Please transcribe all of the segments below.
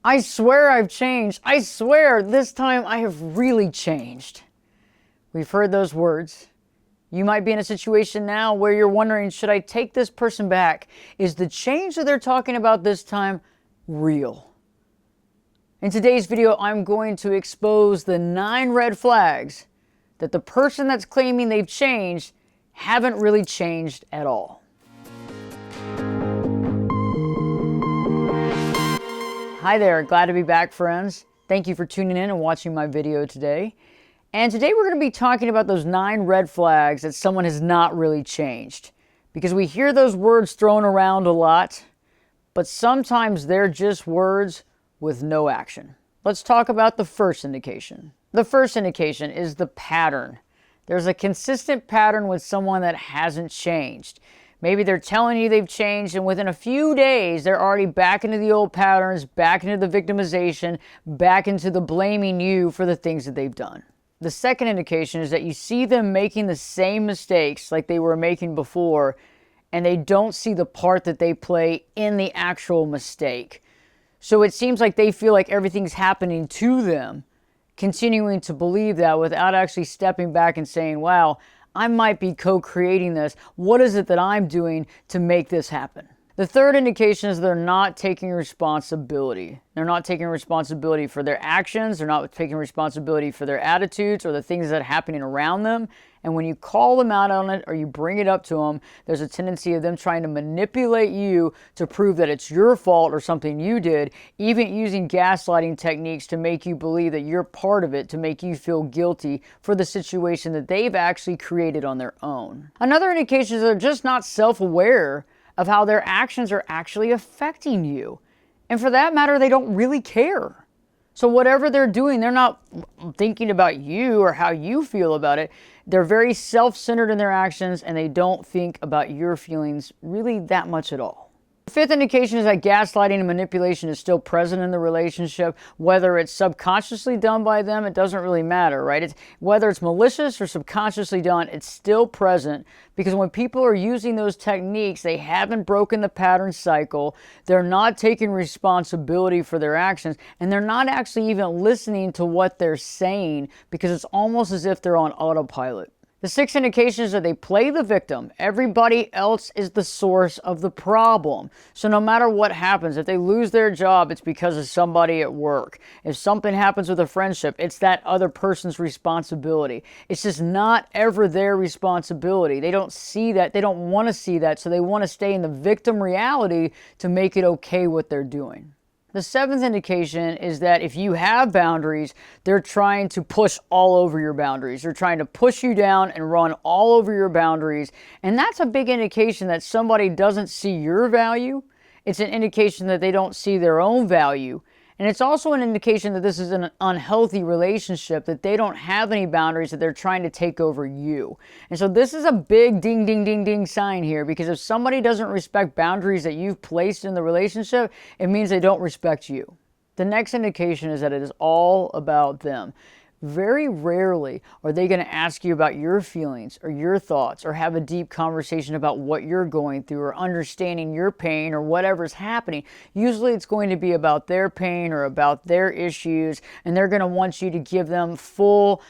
I swear I've changed. I swear this time I have really changed. We've heard those words. You might be in a situation now where you're wondering, should I take this person back? Is the change that they're talking about this time real? In today's video, I'm going to expose the 9 red flags that the person that's claiming they've changed haven't really changed at all. Hi there, glad to be back, friends. Thank you for tuning in and watching my video today. And today we're going to be talking about those 9 red flags that someone has not really changed. Because we hear those words thrown around a lot, but sometimes they're just words with no action. Let's talk about the first indication. The first indication is the pattern. There's a consistent pattern with someone that hasn't changed. Maybe they're telling you they've changed, and within a few days, they're already back into the old patterns, back into the victimization, back into the blaming you for the things that they've done. The second indication is that you see them making the same mistakes like they were making before, and they don't see the part that they play in the actual mistake. So it seems like they feel like everything's happening to them, continuing to believe that without actually stepping back and saying, wow, I might be co-creating this. What is it that I'm doing to make this happen? The third indication is they're not taking responsibility. They're not taking responsibility for their actions. They're not taking responsibility for their attitudes or the things that are happening around them. And when you call them out on it or you bring it up to them, there's a tendency of them trying to manipulate you to prove that it's your fault or something you did, even using gaslighting techniques to make you believe that you're part of it, to make you feel guilty for the situation that they've actually created on their own. Another indication is they're just not self-aware of how their actions are actually affecting you. And for that matter, they don't really care. So whatever they're doing, they're not thinking about you or how you feel about it. They're very self-centered in their actions, and they don't think about your feelings really that much at all. The fifth indication is that gaslighting and manipulation is still present in the relationship. Whether it's subconsciously done by them, it doesn't really matter, right? Whether it's malicious or subconsciously done, it's still present, because when people are using those techniques, they haven't broken the pattern cycle, they're not taking responsibility for their actions, and they're not actually even listening to what they're saying, because it's almost as if they're on autopilot. The sixth indication is that they play the victim. Everybody else is the source of the problem. So no matter what happens, if they lose their job, it's because of somebody at work. If something happens with a friendship, it's that other person's responsibility. It's just not ever their responsibility. They don't see that. They don't want to see that. So they want to stay in the victim reality to make it okay what they're doing. The seventh indication is that if you have boundaries, they're trying to push all over your boundaries. They're trying to push you down and run all over your boundaries. And that's a big indication that somebody doesn't see your value. It's an indication that they don't see their own value. And it's also an indication that this is an unhealthy relationship, that they don't have any boundaries, that they're trying to take over you. And so this is a big ding, ding, ding, ding sign here, because if somebody doesn't respect boundaries that you've placed in the relationship, it means they don't respect you. The next indication is that it is all about them. Very rarely are they going to ask you about your feelings or your thoughts or have a deep conversation about what you're going through or understanding your pain or whatever's happening. Usually it's going to be about their pain or about their issues, and they're going to want you to give them full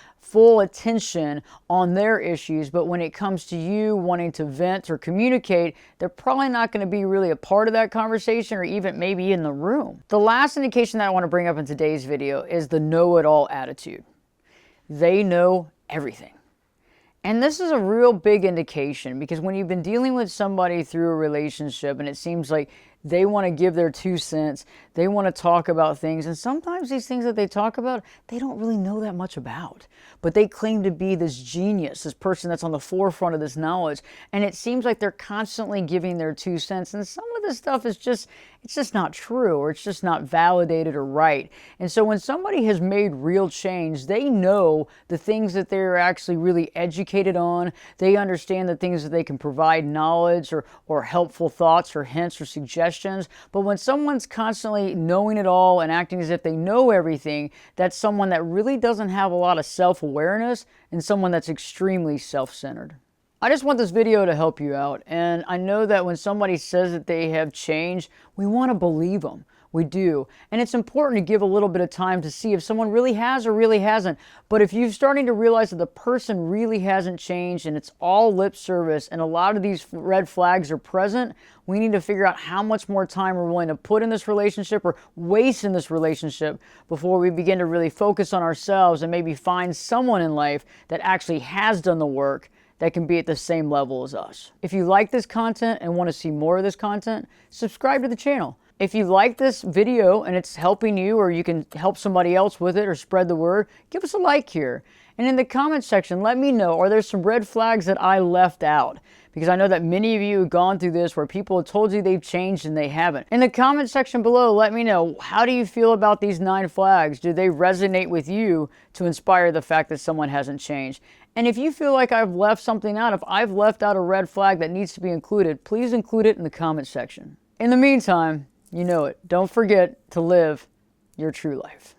attention on their issues. But when it comes to you wanting to vent or communicate, they're probably not going to be really a part of that conversation or even maybe in the room. The last indication that I want to bring up in today's video is the know-it-all attitude. They know everything. And this is a real big indication, because when you've been dealing with somebody through a relationship and it seems like they want to give their 2 cents, they want to talk about things, and sometimes these things that they talk about, they don't really know that much about. But they claim to be this genius, this person that's on the forefront of this knowledge, and it seems like they're constantly giving their 2 cents, and some of this stuff is just, it's just not true, or it's just not validated or right. And so when somebody has made real change, they know the things that they're actually really educated on. They understand the things that they can provide knowledge or helpful thoughts or hints or suggestions. But when someone's constantly knowing it all and acting as if they know everything, that's someone that really doesn't have a lot of self-awareness and someone that's extremely self-centered. I just want this video to help you out, and I know that when somebody says that they have changed, we want to believe them. We do. And it's important to give a little bit of time to see if someone really has or really hasn't. But if you're starting to realize that the person really hasn't changed and it's all lip service and a lot of these red flags are present, we need to figure out how much more time we're willing to put in this relationship or waste in this relationship before we begin to really focus on ourselves and maybe find someone in life that actually has done the work that can be at the same level as us. If you like this content and want to see more of this content, subscribe to the channel. If you like this video and it's helping you or you can help somebody else with it or spread the word, give us a like here. And in the comment section, let me know, are there some red flags that I left out? Because I know that many of you have gone through this where people have told you they've changed and they haven't. In the comment section below, let me know, how do you feel about these 9 flags? Do they resonate with you to inspire the fact that someone hasn't changed? And if you feel like I've left something out, if I've left out a red flag that needs to be included, please include it in the comment section. In the meantime, you know it. Don't forget to live your true life.